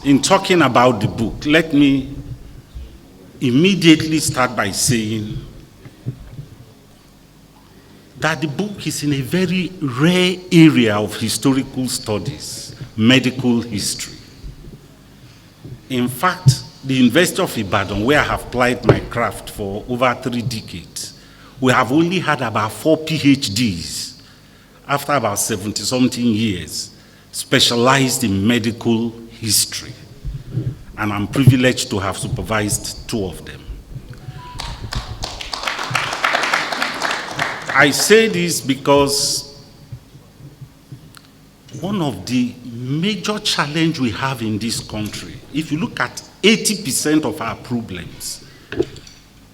in talking about the book, let me immediately start by saying that the book is in a very rare area of historical studies, medical history. In fact, the University of Ibadan, where I have applied my craft for over 3 decades, we have only had about 4 PhDs after about 70-something years specialized in medical history. And I'm privileged to have supervised 2 of them. I say this because one of the major challenges we have in this country, if you look at 80% of our problems,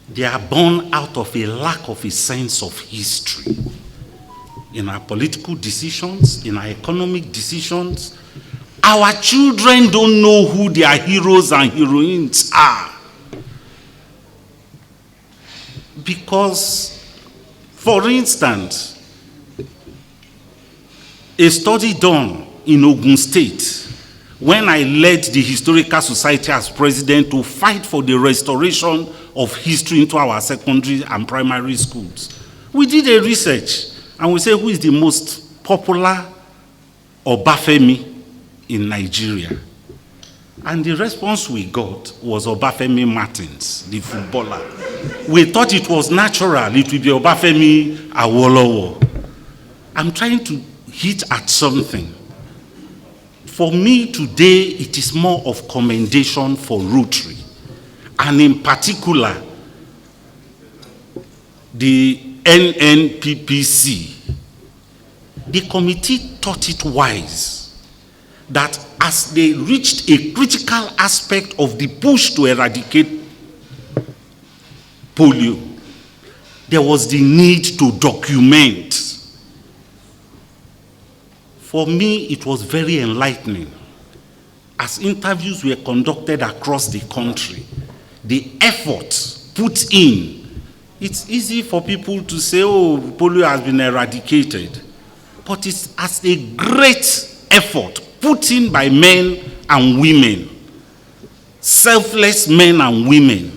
they are born out of a lack of a sense of history. In our political decisions, in our economic decisions, our children don't know who their heroes and heroines are. Because, for instance, a study done in Ogun State, when I led the Historical Society as president to fight for the restoration of history into our secondary and primary schools, we did a research and we said, who is the most popular Obafemi in Nigeria? And the response we got was Obafemi Martins, the footballer. We thought it was natural, it would be Obafemi Awolowo. I'm trying to hit at something. For me today, it is more of commendation for Rotary, and in particular, the NNPPC. The committee thought it wise that as they reached a critical aspect of the push to eradicate polio, there was the need to document. For me, it was very enlightening. As interviews were conducted across the country, the effort put in. It's easy for people to say, oh, polio has been eradicated. But it's as a great effort put in by men and women, selfless men and women.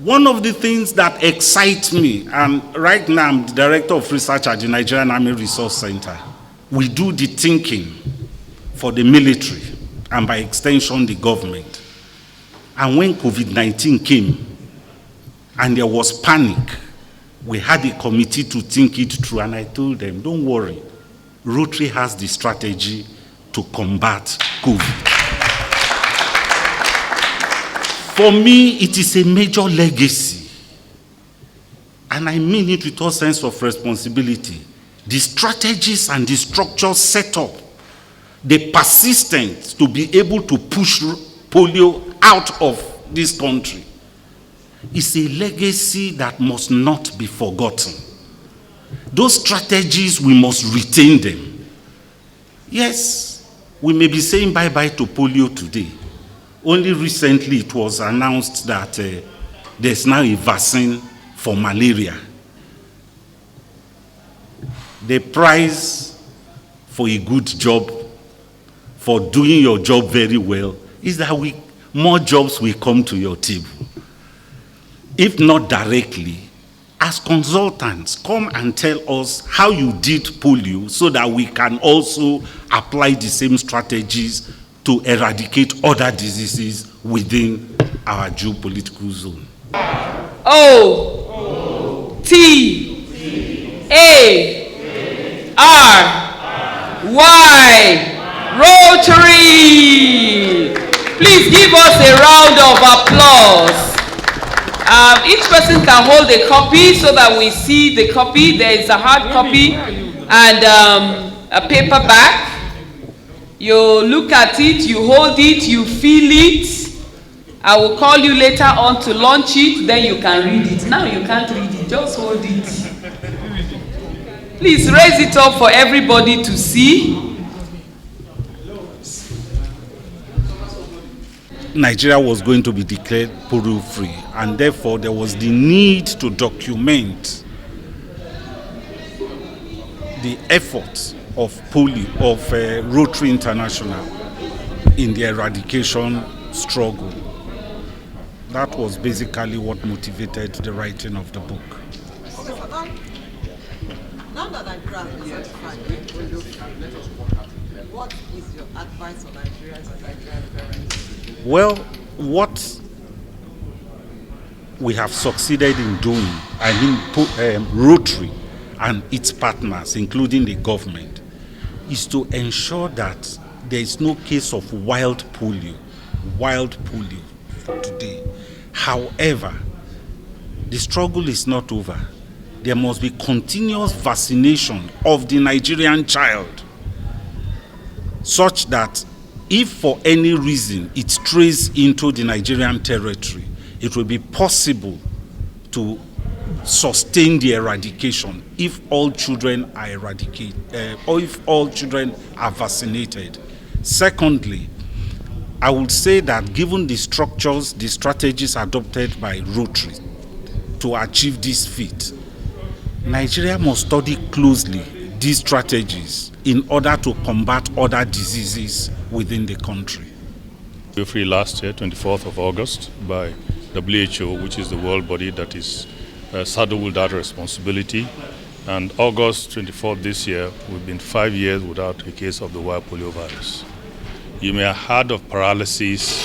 One of the things that excites me, and right now I'm the director of research at the Nigerian Army Resource Center, we do the thinking for the military and by extension the government. And when COVID-19 came and there was panic, we had a committee to think it through, and I told them, don't worry, Rotary has the strategy to combat COVID. For me, it is a major legacy, and I mean it with all sense of responsibility. The strategies and the structures set up, the persistence to be able to push polio out of this country is a legacy that must not be forgotten. Those strategies, we must retain them. Yes, we may be saying bye-bye to polio today. Only recently it was announced that there's now a vaccine for malaria. The prize for a good job, for doing your job very well, is that more jobs will come to your table. If not directly, as consultants, come and tell us how you did polio so that we can also apply the same strategies to eradicate other diseases within our geopolitical zone. O-T-A-R-Y, Rotary. Please give us a round of applause. Each person can hold a copy so that we see the copy. There is a hard copy and a paperback. You look at it, you hold it, you feel it. I will call you later on to launch it, then you can read it. Now you can't read it, just hold it. Please raise it up for everybody to see. Nigeria was going to be declared polio-free, and therefore there was the need to document the efforts of Rotary International in the eradication struggle. That was basically what motivated the writing of the book. Okay, so now that Nigeria has been certified in polio, what is your advice for Nigerians and Nigerian parents? Well, what we have succeeded in doing, Rotary and its partners, including the government, is to ensure that there is no case of wild polio for today. However, the struggle is not over. There must be continuous vaccination of the Nigerian child, such that if for any reason it strays into the Nigerian territory, it will be possible to sustain the eradication if all children are or if all children are vaccinated. Secondly, I would say that given the structures, the strategies adopted by Rotary to achieve this feat, Nigeria must study closely these strategies in order to combat other diseases within the country. We were free last year, 24th of August, by WHO, which is the world body that is saddled with that responsibility. And August 24th this year, we've been 5 years without a case of the wild polio virus. You may have heard of paralysis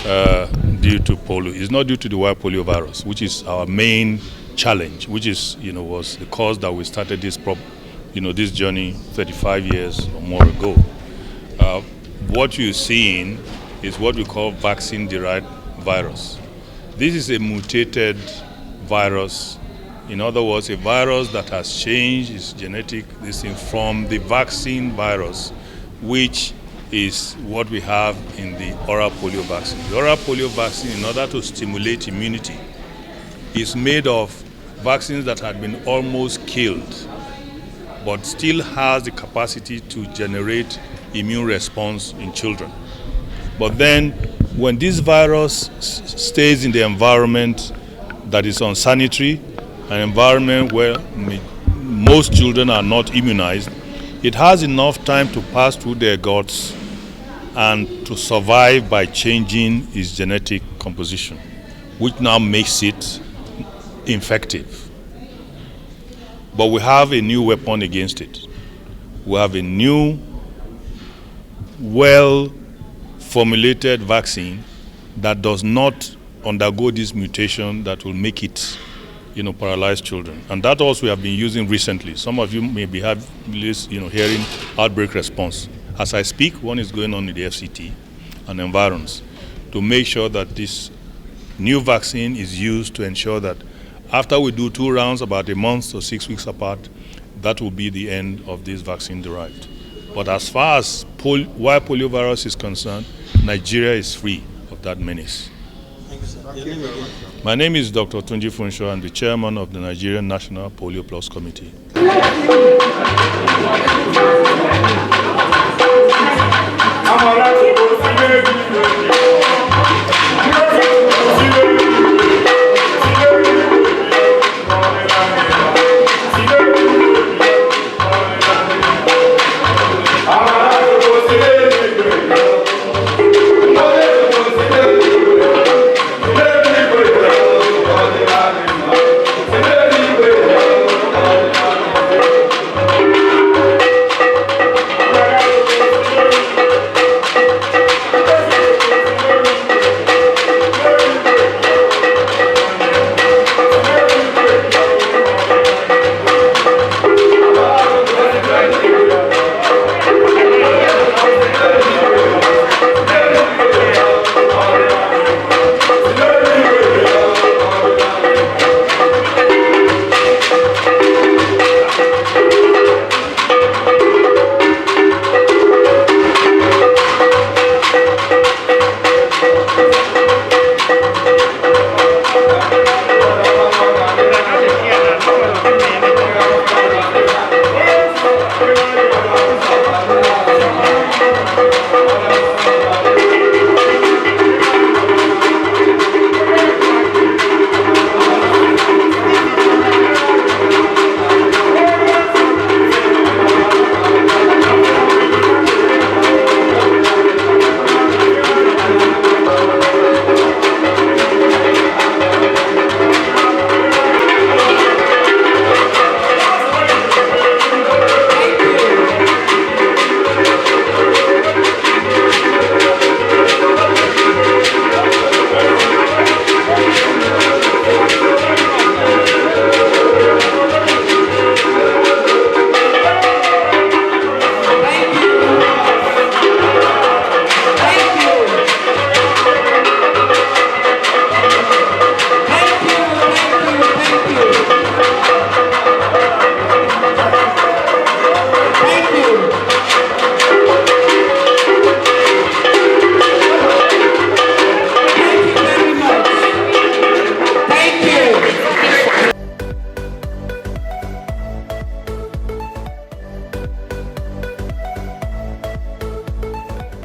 due to polio. It's not due to the wild polio virus, which is our main challenge, which is, was the cause that we started this this journey 35 years or more ago. What you're seeing is what we call vaccine-derived virus. This is a mutated virus. In other words, a virus that has changed its genetic listing from the vaccine virus, which is what we have in the oral polio vaccine. The oral polio vaccine, in order to stimulate immunity, is made of vaccines that had been almost killed, but still has the capacity to generate immune response in children. But then, when this virus stays in the environment that is unsanitary, an environment where most children are not immunized, it has enough time to pass through their guts and to survive by changing its genetic composition, which now makes it infective. But we have a new weapon against it. We have a new, well-formulated vaccine that does not undergo this mutation that will make it, paralyze children. And that also we have been using recently. Some of you may be hearing outbreak response. As I speak, one is going on in the FCT and environs to make sure that this new vaccine is used to ensure that after we do 2 rounds, about a month or 6 weeks apart, that will be the end of this vaccine derived. But as far as wild polio virus is concerned, Nigeria is free of that menace. My name is Dr. Tunji Funsho. I'm the chairman of the Nigerian National Polio Plus Committee. I'm